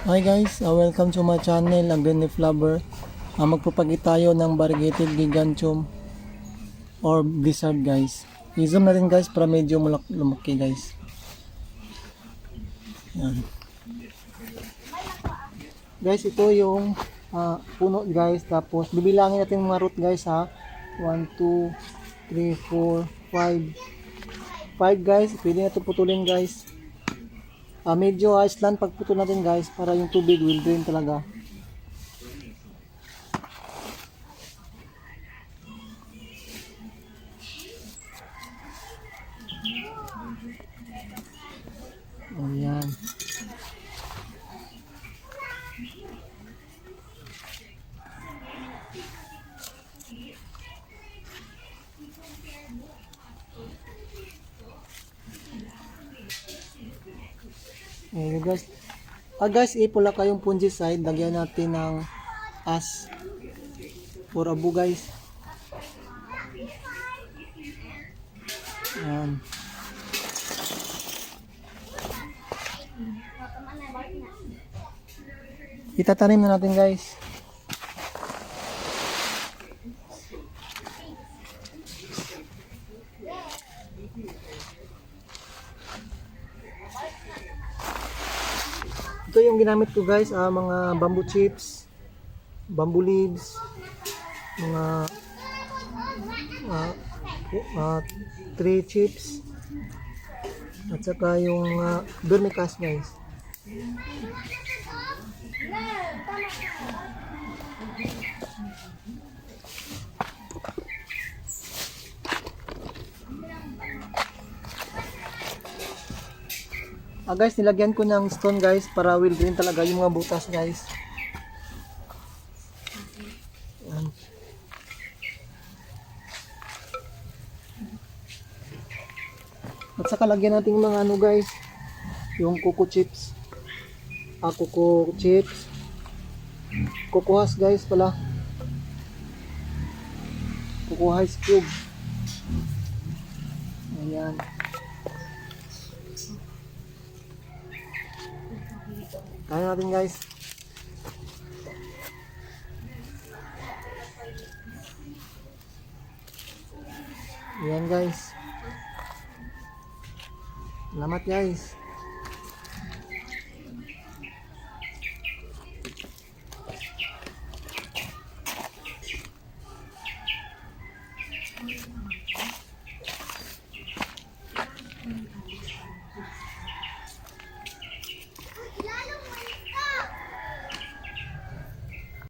Hi guys, welcome to my channel, ang Green Leaf Lover. Magpapagi tayo ng variegated gigantium or blizzard guys. I-zoom natin guys para medyo lumaki guys. Yan. Guys, ito yung puno guys. Tapos bibilangin natin mga root guys ha. 1, 2, 3, 4, 5. 5 guys, pwede na ito putulin guys. Medyo Iceland pagputol natin guys para yung tubig will drain talaga. Ayan. Ayan guys. Guys, ipula kayong fungicide. Lagyan natin ng as or abo guys. Ayan. Itatanim na natin guys. Ito yung ginamit ko guys, mga bamboo chips, bamboo leaves, mga tree chips, at saka yung vermicast guys. Guys, nilagyan ko ng stone guys para will drain talaga yung mga butas guys. Ayan. At saka lagyan natin mga ano guys, yung coco chips. Coco chips. Coco Husk guys pala. Coco Husk cube. Ayan. Kaya natin guys. Ayan guys. Salamat guys.